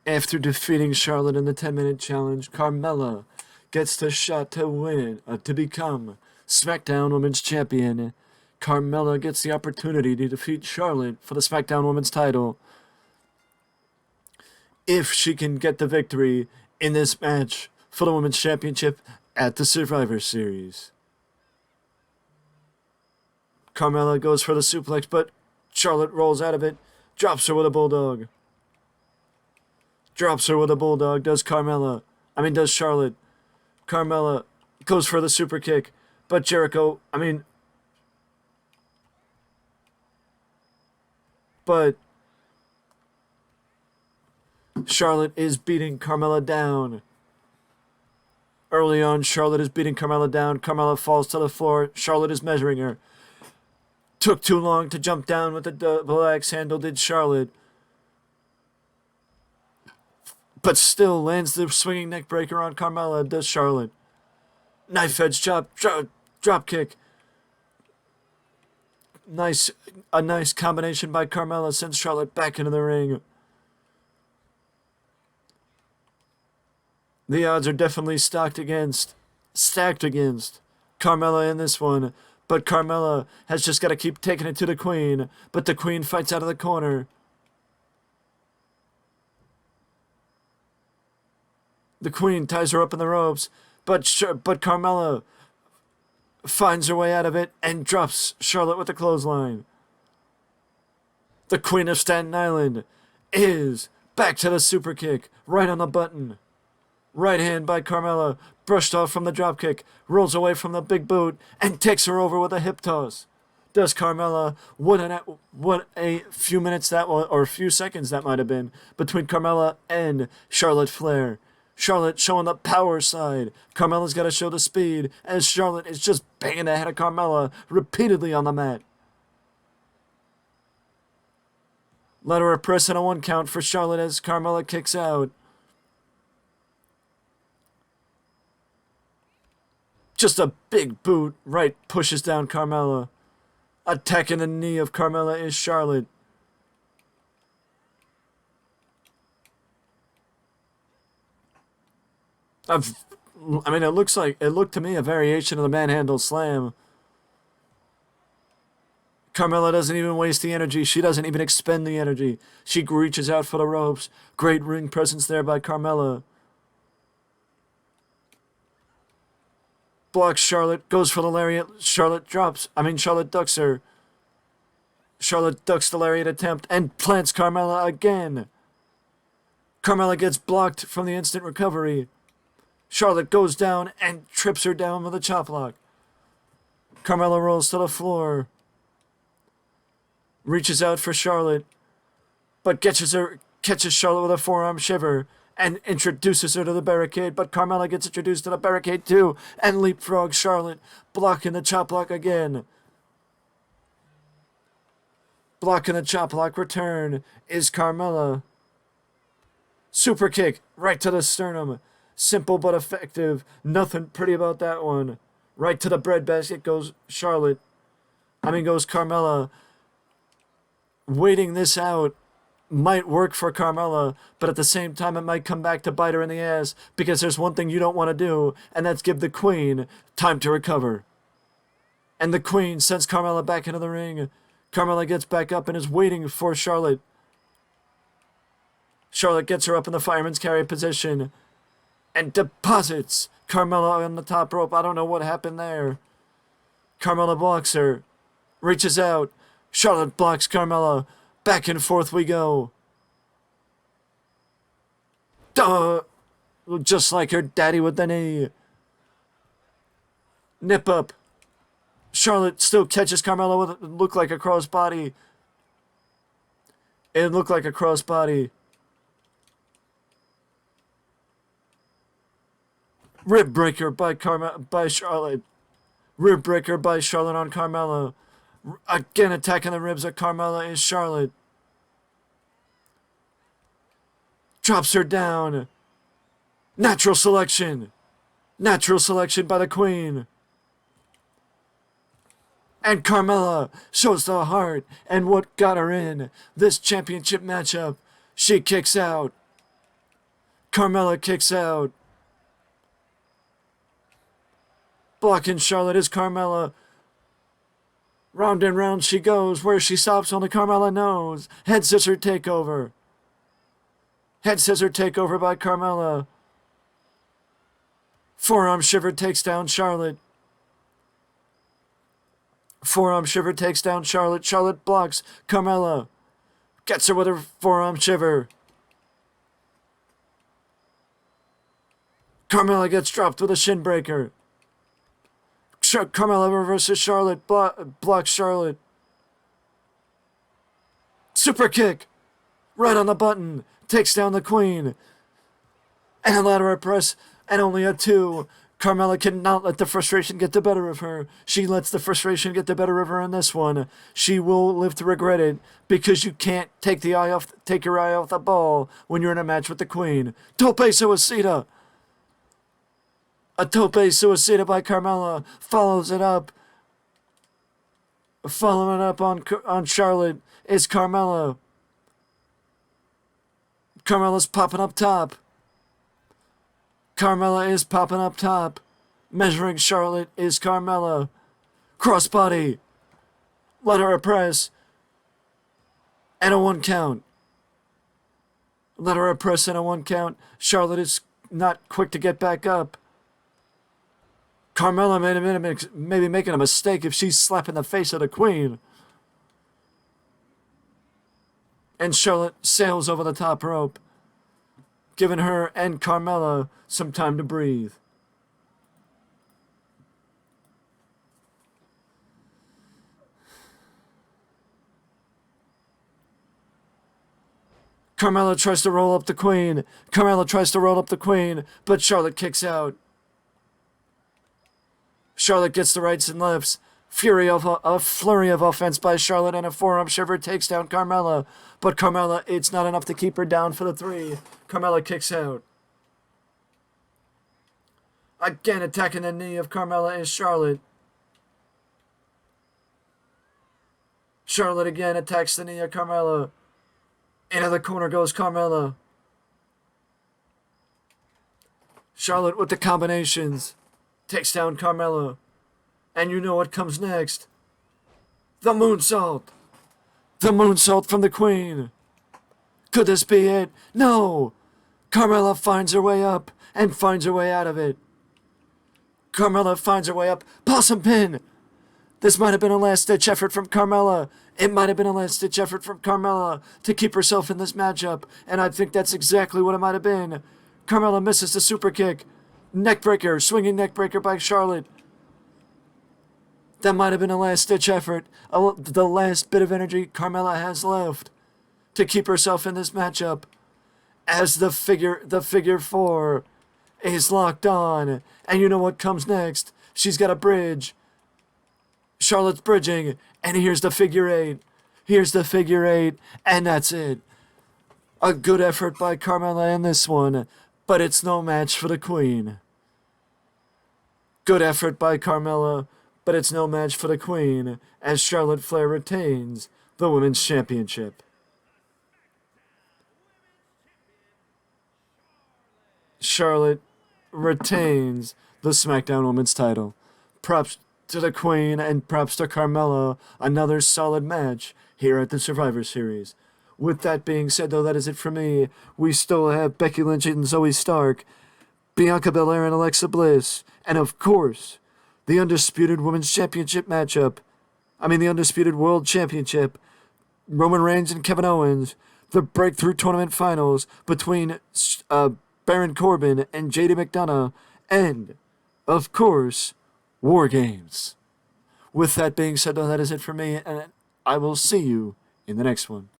After defeating Charlotte in the 10-minute challenge, Carmella gets the shot to win, to become Smackdown Women's Champion. Carmella gets the opportunity to defeat Charlotte for the Smackdown Women's title. If she can get the victory in this match for the Women's Championship at the Survivor Series. Carmella goes for the suplex, but Charlotte rolls out of it, drops her with a bulldog. Drops her with a bulldog, does Charlotte. Carmella goes for the super kick, but Charlotte is beating Carmella down. Early on, Charlotte is beating Carmella down. Carmella falls to the floor. Charlotte is measuring her. Took too long to jump down with the double axe handle, did Charlotte. But still lands the swinging neck breaker on Carmella, does Charlotte. Knife edge drop kick. A nice combination by Carmella sends Charlotte back into the ring. The odds are definitely stacked against Carmella in this one. But Carmella has just got to keep taking it to the Queen. But the Queen fights out of the corner. The Queen ties her up in the ropes. But Carmella finds her way out of it and drops Charlotte with a clothesline. The Queen of Staten Island is back to the super kick. Right on the button. Right hand by Carmella, brushed off from the dropkick, rolls away from the big boot, and takes her over with a hip toss. Does Carmella, what a few minutes that was, or a few seconds that might have been, between Carmella and Charlotte Flair. Charlotte showing the power side. Carmella's got to show the speed, as Charlotte is just banging the head of Carmella repeatedly on the mat. Let her press in a 1 count for Charlotte as Carmella kicks out. Just a big boot right pushes down Carmella. Attacking the knee of Carmella is Charlotte. It looked to me a variation of the manhandle slam. Carmella doesn't even waste the energy. She doesn't even expend the energy. She reaches out for the ropes. Great ring presence there by Carmella. Blocks Charlotte, goes for the lariat. Charlotte ducks her. Charlotte ducks the lariat attempt and plants Carmella again. Carmella gets blocked from the instant recovery. Charlotte goes down and trips her down with a chop block. Carmella rolls to the floor. Reaches out for Charlotte, but catches Charlotte with a forearm shiver and introduces her to the barricade, but Carmella gets introduced to the barricade too and leapfrogs Charlotte, blocking the chop block again. Blocking the chop block return is Carmella. Super kick right to the sternum. Simple but effective. Nothing pretty about that one. Right to the breadbasket goes Carmella. Waiting this out might work for Carmella, but at the same time it might come back to bite her in the ass, because there's one thing you don't want to do, and that's give the Queen time to recover. And the Queen sends Carmella back into the ring. Carmella gets back up and is waiting for Charlotte. Charlotte gets her up in the fireman's carry position and deposits Carmella on the top rope. I don't know what happened there. Carmella blocks her, reaches out. Charlotte blocks Carmella. Back and forth we go. Duh! Just like her daddy with the knee. Nip up. Charlotte still catches Carmella with it looked like a crossbody. It looked like a crossbody. Rib breaker by Charlotte. Rib breaker by Charlotte on Carmella. Again attacking the ribs of Carmella is Charlotte. Drops her down. Natural selection. Natural selection by the Queen. And Carmella shows the heart and what got her in this championship matchup. She kicks out. Carmella kicks out. Blocking Charlotte is Carmella. Round and round she goes. Where she stops only Carmella knows. Head scissor takeover. Head scissor takeover by Carmella. Forearm shiver takes down Charlotte. Forearm shiver takes down Charlotte. Charlotte blocks Carmella. Gets her with her forearm shiver. Carmella gets dropped with a shin breaker. Carmella reverses Charlotte. Blocks Charlotte. Super kick. Right on the button. Takes down the Queen. And a ladder press. And only a 2. Carmella cannot let the frustration get the better of her. She lets the frustration get the better of her in this one. She will live to regret it because you can't take your eye off the ball when you're in a match with the Queen. Tope suicida. A tope suicida by Carmella follows it up. Following it up on Charlotte is Carmella. Carmella's popping up top. Carmella is popping up top. Measuring Charlotte is Carmella. Crossbody. Let her press. And a 1 count. Let her press and a 1 count. Charlotte is not quick to get back up. Carmella may be making a mistake if she's slapping the face of the Queen. And Charlotte sails over the top rope, giving her and Carmella some time to breathe. Carmella tries to roll up the Queen. But Charlotte kicks out. Charlotte gets the rights and lefts. A flurry of offense by Charlotte and a forearm shiver takes down Carmella. But Carmella, it's not enough to keep her down for the 3. Carmella kicks out. Again attacking the knee of Carmella is Charlotte. Charlotte again attacks the knee of Carmella. Into the corner goes Carmella. Charlotte with the combinations. Takes down Carmella. And you know what comes next. The moonsault. The moonsault from the Queen. Could this be it? No. Carmella finds her way up and finds her way out of it. Carmella finds her way up. Possum pin. This might have been a last-ditch effort from Carmella. It might have been a last-ditch effort from Carmella to keep herself in this matchup. And I think that's exactly what it might have been. Carmella misses the super kick. Neckbreaker. Swinging neckbreaker by Charlotte. That might have been a last-ditch effort. The last bit of energy Carmella has left to keep herself in this matchup. As the figure 4 is locked on. And you know what comes next. She's got a bridge. Charlotte's bridging. And here's the figure 8. And that's it. A good effort by Carmella in this one. But it's no match for the Queen. Good effort by Carmella. But it's no match for the Queen, as Charlotte Flair retains the Women's Championship. Charlotte retains the SmackDown Women's title. Props to the Queen and props to Carmella. Another solid match here at the Survivor Series. With that being said, though, that is it for me. We still have Becky Lynch and Zoe Stark, Bianca Belair and Alexa Bliss, and of course, the Undisputed Women's Championship matchup. The Undisputed World Championship. Roman Reigns and Kevin Owens. The Breakthrough Tournament Finals between Baron Corbin and JD McDonough. And, of course, War Games. With that being said, though, that is it for me. And I will see you in the next one.